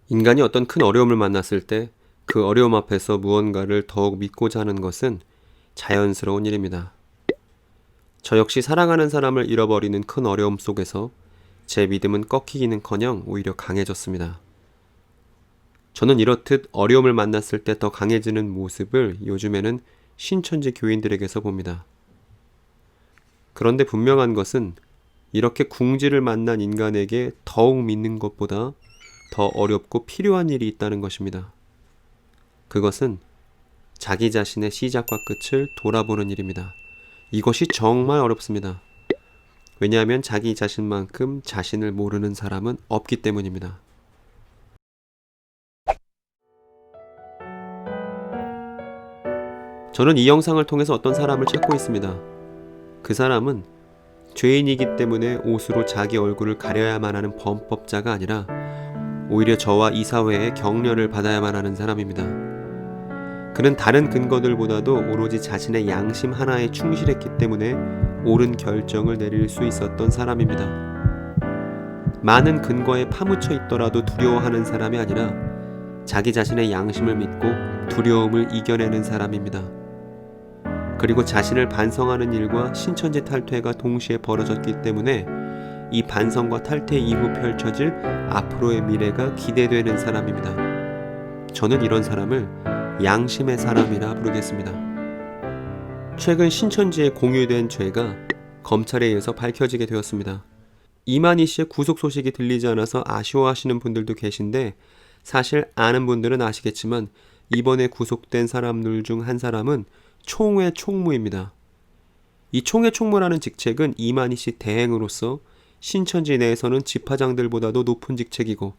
인간이 어떤 큰 어려움을 만났을 때 그 어려움 앞에서 무언가를 더욱 믿고자 하는 것은 자연스러운 일입니다. 저 역시 사랑하는 사람을 잃어버리는 큰 어려움 속에서 제 믿음은 꺾이기는커녕 오히려 강해졌습니다. 저는 이렇듯 어려움을 만났을 때 더 강해지는 모습을 요즘에는 신천지 교인들에게서 봅니다. 그런데 분명한 것은 이렇게 궁지를 만난 인간에게 더욱 믿는 것보다 더 어렵고 필요한 일이 있다는 것입니다. 그것은 자기 자신의 시작과 끝을 돌아보는 일입니다. 이것이 정말 어렵습니다. 왜냐하면 자기 자신만큼 자신을 모르는 사람은 없기 때문입니다. 저는 이 영상을 통해서 어떤 사람을 찾고 있습니다. 그 사람은 죄인이기 때문에 옷으로 자기 얼굴을 가려야만 하는 범법자가 아니라 오히려 저와 이 사회의 격려를 받아야만 하는 사람입니다. 그는 다른 근거들보다도 오로지 자신의 양심 하나에 충실했기 때문에 옳은 결정을 내릴 수 있었던 사람입니다. 많은 근거에 파묻혀 있더라도 두려워하는 사람이 아니라 자기 자신의 양심을 믿고 두려움을 이겨내는 사람입니다. 그리고 자신을 반성하는 일과 신천지 탈퇴가 동시에 벌어졌기 때문에 이 반성과 탈퇴 이후 펼쳐질 앞으로의 미래가 기대되는 사람입니다. 저는 이런 사람을 양심의 사람이라 부르겠습니다. 최근 신천지에 공유된 죄가 검찰에 의해서 밝혀지게 되었습니다. 이만희 씨의 구속 소식이 들리지 않아서 아쉬워하시는 분들도 계신데 사실 아는 분들은 아시겠지만 이번에 구속된 사람들 중 한 사람은 총회 총무입니다. 이 총회 총무라는 직책은 이만희 씨 대행으로서 신천지 내에서는 지파장들보다도 높은 직책이고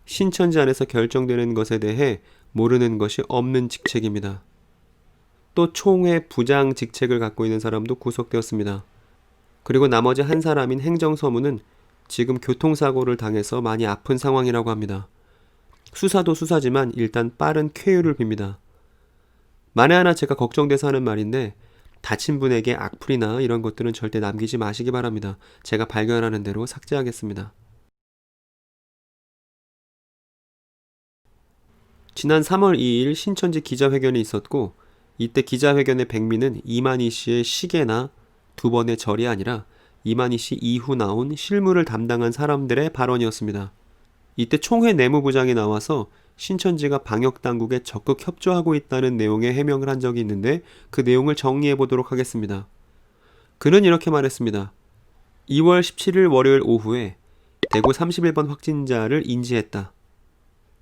신천지 안에서 결정되는 것에 대해 모르는 것이 없는 직책입니다. 또 총회 부장 직책을 갖고 있는 사람도 구속되었습니다. 그리고 나머지 한 사람인 행정서무는 지금 교통사고를 당해서 많이 아픈 상황이라고 합니다. 수사도 수사지만 일단 빠른 쾌유를 빕니다. 만에 하나 제가 걱정돼서 하는 말인데 다친 분에게 악플이나 이런 것들은 절대 남기지 마시기 바랍니다. 제가 발견하는 대로 삭제하겠습니다. 지난 3월 2일 신천지 기자회견이 있었고 이때 기자회견의 백미는 이만희 씨의 시계나 두 번의 절이 아니라 이만희 씨 이후 나온 실무를 담당한 사람들의 발언이었습니다. 이때 총회 내무부장이 나와서 신천지가 방역당국에 적극 협조하고 있다는 내용의 해명을 한 적이 있는데 그 내용을 정리해 보도록 하겠습니다. 그는 이렇게 말했습니다. 2월 17일 월요일 오후에 대구 31번 확진자를 인지했다.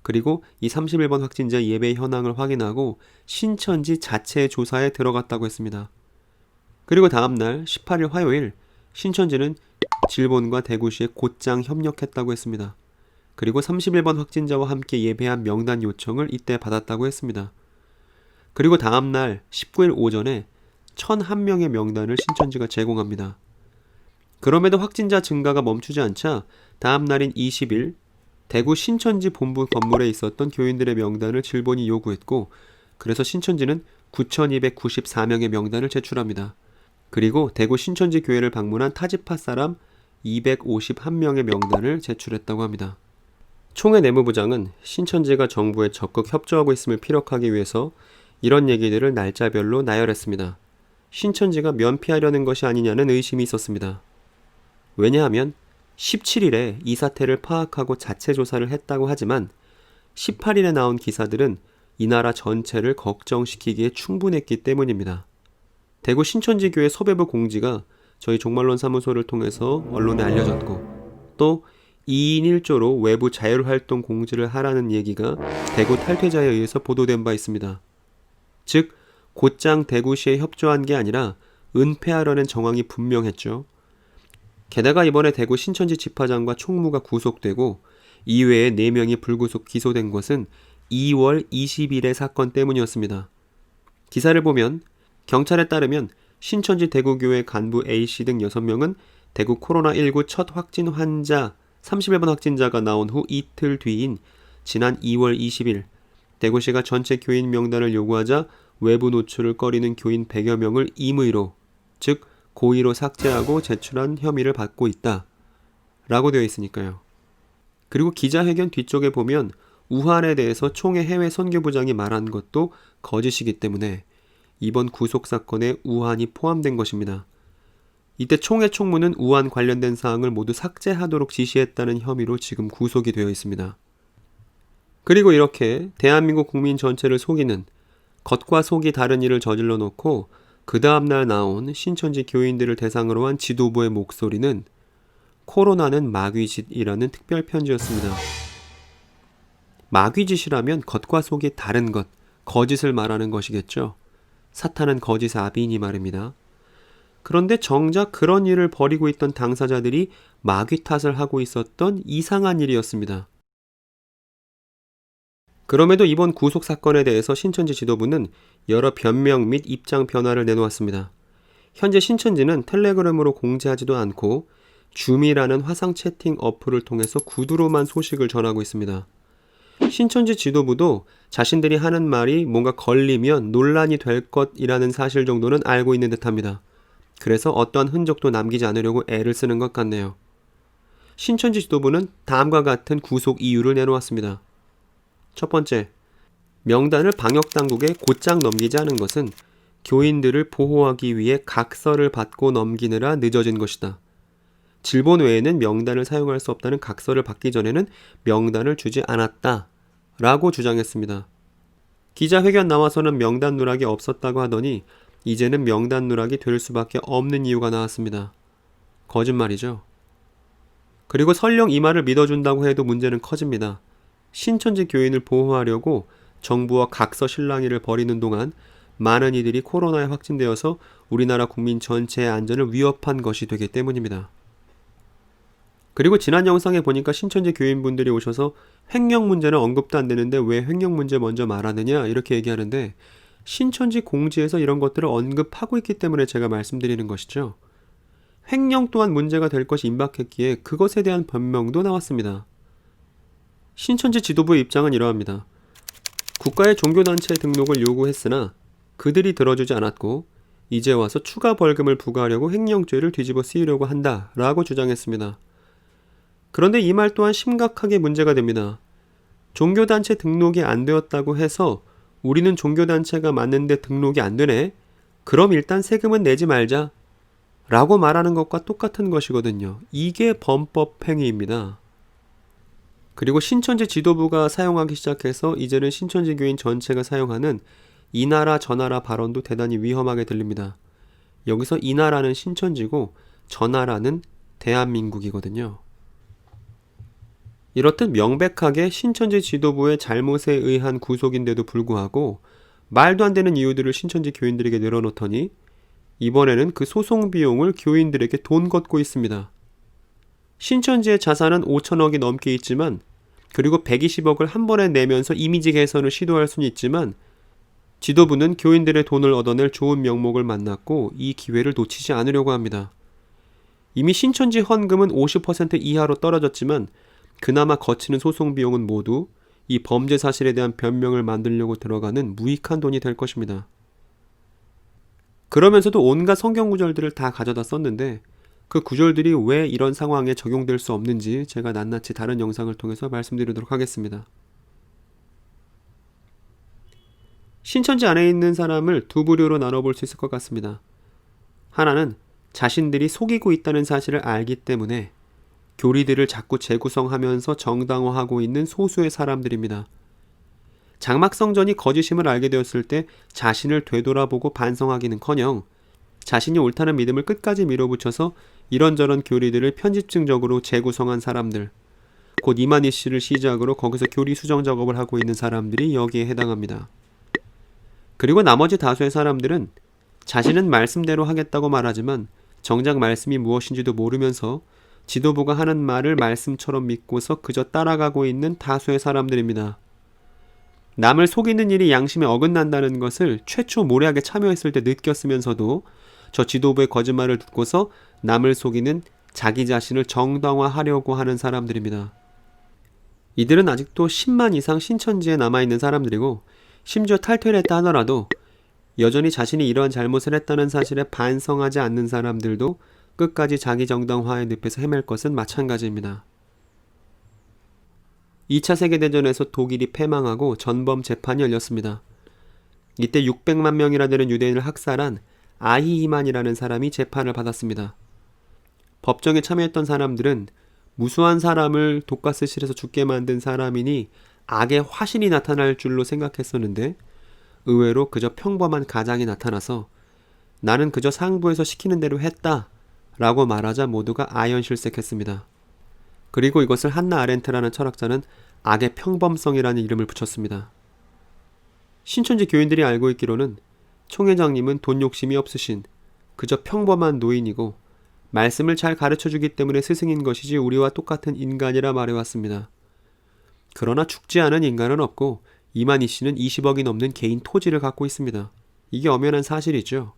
그리고 이 31번 확진자 예배 현황을 확인하고 신천지 자체 조사에 들어갔다고 했습니다. 그리고 다음날 18일 화요일 신천지는 질본과 대구시에 곧장 협력했다고 했습니다. 그리고 31번 확진자와 함께 예배한 명단 요청을 이때 받았다고 했습니다. 그리고 다음날 19일 오전에 1,001명의 명단을 신천지가 제공합니다. 그럼에도 확진자 증가가 멈추지 않자 다음날인 20일 대구 신천지 본부 건물에 있었던 교인들의 명단을 질본이 요구했고 그래서 신천지는 9,294명의 명단을 제출합니다. 그리고 대구 신천지 교회를 방문한 타지파 사람 251명의 명단을 제출했다고 합니다. 총회 내무부장은 신천지가 정부에 적극 협조하고 있음을 피력하기 위해서 이런 얘기들을 날짜별로 나열했습니다. 신천지가 면피하려는 것이 아니냐는 의심이 있었습니다. 왜냐하면 17일에 이 사태를 파악하고 자체 조사를 했다고 하지만 18일에 나온 기사들은 이 나라 전체를 걱정시키기에 충분했기 때문입니다. 대구 신천지교회 소배부 공지가 저희 종말론 사무소를 통해서 언론에 알려졌고 또 2인 1조로 외부 자율활동 공지를 하라는 얘기가 대구 탈퇴자에 의해서 보도된 바 있습니다. 즉 곧장 대구시에 협조한 게 아니라 은폐하려는 정황이 분명했죠. 게다가 이번에 대구 신천지 지파장과 총무가 구속되고 이외에 4명이 불구속 기소된 것은 2월 20일의 사건 때문이었습니다. 기사를 보면 경찰에 따르면 신천지 대구교회 간부 A씨 등 6명은 대구 코로나19 첫 확진 환자 31번 확진자가 나온 후 이틀 뒤인 지난 2월 20일 대구시가 전체 교인 명단을 요구하자 외부 노출을 꺼리는 교인 100여 명을 임의로 즉 고의로 삭제하고 제출한 혐의를 받고 있다 라고 되어 있으니까요. 그리고 기자회견 뒤쪽에 보면 우한에 대해서 총회 해외 선교부장이 말한 것도 거짓이기 때문에 이번 구속사건에 우한이 포함된 것입니다. 이때 총회 총무는 우한 관련된 사항을 모두 삭제하도록 지시했다는 혐의로 지금 구속이 되어 있습니다. 그리고 이렇게 대한민국 국민 전체를 속이는, 겉과 속이 다른 일을 저질러 놓고 그 다음날 나온 신천지 교인들을 대상으로 한 지도부의 목소리는 코로나는 마귀짓이라는 특별 편지였습니다. 마귀짓이라면 겉과 속이 다른 것, 거짓을 말하는 것이겠죠. 사탄은 거짓의 아비이니 말입니다. 그런데 정작 그런 일을 벌이고 있던 당사자들이 마귀 탓을 하고 있었던 이상한 일이었습니다. 그럼에도 이번 구속사건에 대해서 신천지 지도부는 여러 변명 및 입장 변화를 내놓았습니다. 현재 신천지는 텔레그램으로 공지하지도 않고 줌이라는 화상 채팅 어플을 통해서 구두로만 소식을 전하고 있습니다. 신천지 지도부도 자신들이 하는 말이 뭔가 걸리면 논란이 될 것이라는 사실 정도는 알고 있는 듯합니다. 그래서 어떠한 흔적도 남기지 않으려고 애를 쓰는 것 같네요. 신천지 지도부는 다음과 같은 구속 이유를 내놓았습니다. 첫 번째, 명단을 방역당국에 곧장 넘기지 않은 것은 교인들을 보호하기 위해 각서를 받고 넘기느라 늦어진 것이다. 질본 외에는 명단을 사용할 수 없다는 각서를 받기 전에는 명단을 주지 않았다 라고 주장했습니다. 기자회견 나와서는 명단 누락이 없었다고 하더니 이제는 명단 누락이 될 수밖에 없는 이유가 나왔습니다. 거짓말이죠. 그리고 설령 이 말을 믿어준다고 해도 문제는 커집니다. 신천지 교인을 보호하려고 정부와 각서 실랑이를 벌이는 동안 많은 이들이 코로나에 확진되어서 우리나라 국민 전체의 안전을 위협한 것이 되기 때문입니다. 그리고 지난 영상에 보니까 신천지 교인분들이 오셔서 횡령 문제는 언급도 안 되는데 왜 횡령 문제 먼저 말하느냐 이렇게 얘기하는데, 신천지 공지에서 이런 것들을 언급하고 있기 때문에 제가 말씀드리는 것이죠. 횡령 또한 문제가 될 것이 임박했기에 그것에 대한 변명도 나왔습니다. 신천지 지도부의 입장은 이러합니다. 국가의 종교단체 등록을 요구했으나 그들이 들어주지 않았고 이제 와서 추가 벌금을 부과하려고 횡령죄를 뒤집어 쓰이려고 한다라고 주장했습니다. 그런데 이 말 또한 심각하게 문제가 됩니다. 종교단체 등록이 안 되었다고 해서 우리는 종교단체가 맞는데 등록이 안 되네? 그럼 일단 세금은 내지 말자 라고 말하는 것과 똑같은 것이거든요. 이게 범법행위입니다. 그리고 신천지 지도부가 사용하기 시작해서 이제는 신천지 교인 전체가 사용하는 이 나라 저 나라 발언도 대단히 위험하게 들립니다. 여기서 이 나라는 신천지고 저 나라는 대한민국이거든요. 이렇듯 명백하게 신천지 지도부의 잘못에 의한 구속인데도 불구하고 말도 안 되는 이유들을 신천지 교인들에게 늘어놓더니 이번에는 그 소송 비용을 교인들에게 돈 걷고 있습니다. 신천지의 자산은 5천억이 넘게 있지만, 그리고 120억을 한 번에 내면서 이미지 개선을 시도할 수는 있지만 지도부는 교인들의 돈을 얻어낼 좋은 명목을 만났고 이 기회를 놓치지 않으려고 합니다. 이미 신천지 헌금은 50% 이하로 떨어졌지만 그나마 거치는 소송 비용은 모두 이 범죄 사실에 대한 변명을 만들려고 들어가는 무익한 돈이 될 것입니다. 그러면서도 온갖 성경 구절들을 다 가져다 썼는데 그 구절들이 왜 이런 상황에 적용될 수 없는지 제가 낱낱이 다른 영상을 통해서 말씀드리도록 하겠습니다. 신천지 안에 있는 사람을 두 부류로 나눠볼 수 있을 것 같습니다. 하나는 자신들이 속이고 있다는 사실을 알기 때문에 교리들을 자꾸 재구성하면서 정당화하고 있는 소수의 사람들입니다. 장막성전이 거짓임을 알게 되었을 때 자신을 되돌아보고 반성하기는커녕 자신이 옳다는 믿음을 끝까지 밀어붙여서 이런저런 교리들을 편집증적으로 재구성한 사람들, 곧 이만희 씨를 시작으로 거기서 교리 수정 작업을 하고 있는 사람들이 여기에 해당합니다. 그리고 나머지 다수의 사람들은 자신은 말씀대로 하겠다고 말하지만 정작 말씀이 무엇인지도 모르면서 지도부가 하는 말을 말씀처럼 믿고서 그저 따라가고 있는 다수의 사람들입니다. 남을 속이는 일이 양심에 어긋난다는 것을 최초 모래학에 참여했을 때 느꼈으면서도 저 지도부의 거짓말을 듣고서 남을 속이는 자기 자신을 정당화하려고 하는 사람들입니다. 이들은 아직도 10만 이상 신천지에 남아있는 사람들이고 심지어 탈퇴를 했다 하더라도 여전히 자신이 이러한 잘못을 했다는 사실에 반성하지 않는 사람들도 끝까지 자기 정당화의 늪에서 헤맬 것은 마찬가지입니다. 2차 세계대전에서 독일이 패망하고 전범 재판이 열렸습니다. 이때 600만 명이나 되는 유대인을 학살한 아히이만이라는 사람이 재판을 받았습니다. 법정에 참여했던 사람들은 무수한 사람을 독가스실에서 죽게 만든 사람이니 악의 화신이 나타날 줄로 생각했었는데 의외로 그저 평범한 가장이 나타나서 나는 그저 상부에서 시키는 대로 했다 라고 말하자 모두가 아연실색했습니다. 그리고 이것을 한나 아렌트라는 철학자는 악의 평범성이라는 이름을 붙였습니다. 신천지 교인들이 알고 있기로는 총회장님은 돈 욕심이 없으신 그저 평범한 노인이고 말씀을 잘 가르쳐주기 때문에 스승인 것이지 우리와 똑같은 인간이라 말해왔습니다. 그러나 죽지 않은 인간은 없고 이만희 씨는 20억이 넘는 개인 토지를 갖고 있습니다. 이게 엄연한 사실이죠.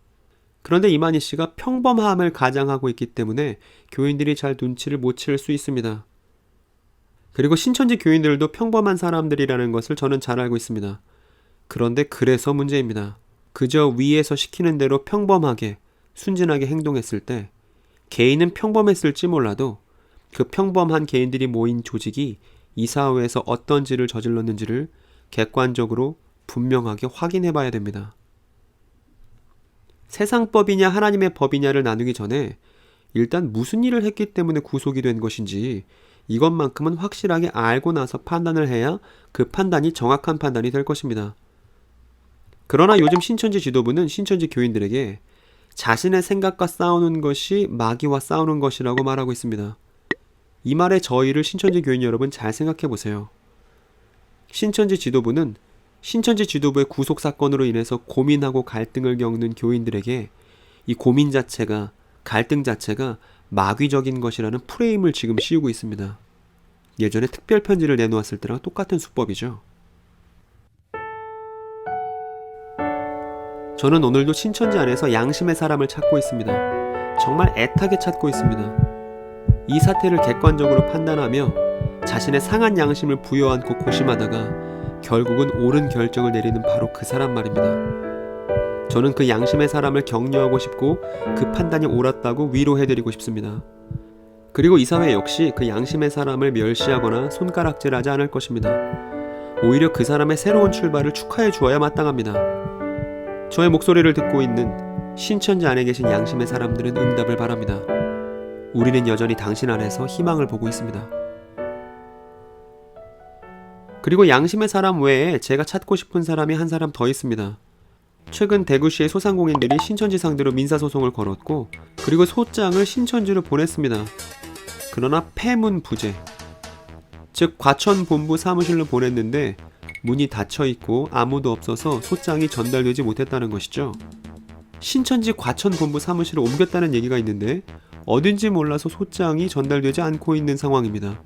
그런데 이만희 씨가 평범함을 가장하고 있기 때문에 교인들이 잘 눈치를 못 챌 수 있습니다. 그리고 신천지 교인들도 평범한 사람들이라는 것을 저는 잘 알고 있습니다. 그런데 그래서 문제입니다. 그저 위에서 시키는 대로 평범하게, 순진하게 행동했을 때 개인은 평범했을지 몰라도 그 평범한 개인들이 모인 조직이 이 사회에서 어떤 죄를 저질렀는지를 객관적으로 분명하게 확인해 봐야 됩니다. 세상법이냐 하나님의 법이냐를 나누기 전에 일단 무슨 일을 했기 때문에 구속이 된 것인지 이것만큼은 확실하게 알고 나서 판단을 해야 그 판단이 정확한 판단이 될 것입니다. 그러나 요즘 신천지 지도부는 신천지 교인들에게 자신의 생각과 싸우는 것이 마귀와 싸우는 것이라고 말하고 있습니다. 이 말에 저희를 신천지 교인 여러분 잘 생각해 보세요. 신천지 지도부는 신천지 지도부의 구속 사건으로 인해서 고민하고 갈등을 겪는 교인들에게 이 고민 자체가, 갈등 자체가 마귀적인 것이라는 프레임을 지금 씌우고 있습니다. 예전에 특별 편지를 내놓았을 때랑 똑같은 수법이죠. 저는 오늘도 신천지 안에서 양심의 사람을 찾고 있습니다. 정말 애타게 찾고 있습니다. 이 사태를 객관적으로 판단하며 자신의 상한 양심을 부여안고 고심하다가 결국은 옳은 결정을 내리는 바로 그 사람 말입니다. 저는 그 양심의 사람을 격려하고 싶고 그 판단이 옳았다고 위로해드리고 싶습니다. 그리고 이 사회 역시 그 양심의 사람을 멸시하거나 손가락질하지 않을 것입니다. 오히려 그 사람의 새로운 출발을 축하해 주어야 마땅합니다. 저의 목소리를 듣고 있는 신천지 안에 계신 양심의 사람들은 응답을 바랍니다. 우리는 여전히 당신 안에서 희망을 보고 있습니다. 그리고 양심의 사람 외에 제가 찾고 싶은 사람이 한 사람 더 있습니다. 최근 대구시의 소상공인들이 신천지 상대로 민사소송을 걸었고 그리고 소장을 신천지로 보냈습니다. 그러나 폐문부재, 즉 과천본부 사무실로 보냈는데 문이 닫혀있고 아무도 없어서 소장이 전달되지 못했다는 것이죠. 신천지 과천본부 사무실을 옮겼다는 얘기가 있는데 어딘지 몰라서 소장이 전달되지 않고 있는 상황입니다.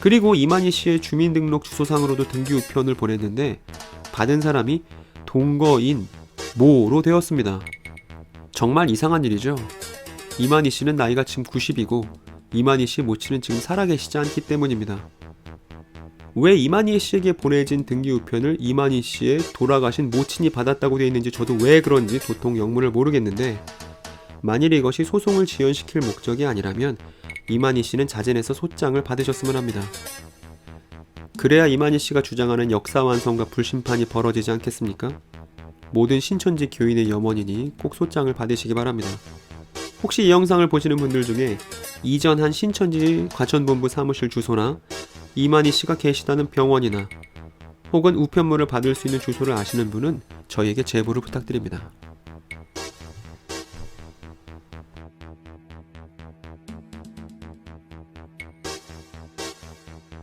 그리고 이만희 씨의 주민등록 주소상으로도 등기 우편을 보냈는데 받은 사람이 동거인 모로 되었습니다. 정말 이상한 일이죠. 이만희 씨는 나이가 지금 90이고 이만희 씨 모친은 지금 살아계시지 않기 때문입니다. 왜 이만희 씨에게 보내진 등기 우편을 이만희 씨의 돌아가신 모친이 받았다고 되어 있는지 저도 왜 그런지 도통 영문을 모르겠는데 만일 이것이 소송을 지연시킬 목적이 아니라면 이만희 씨는 자진해서 소장을 받으셨으면 합니다. 그래야 이만희 씨가 주장하는 역사완성과 불심판이 벌어지지 않겠습니까? 모든 신천지 교인의 염원이니 꼭 소장을 받으시기 바랍니다. 혹시 이 영상을 보시는 분들 중에 이전한 신천지 과천본부 사무실 주소나 이만희 씨가 계시다는 병원이나 혹은 우편물을 받을 수 있는 주소를 아시는 분은 저희에게 제보를 부탁드립니다.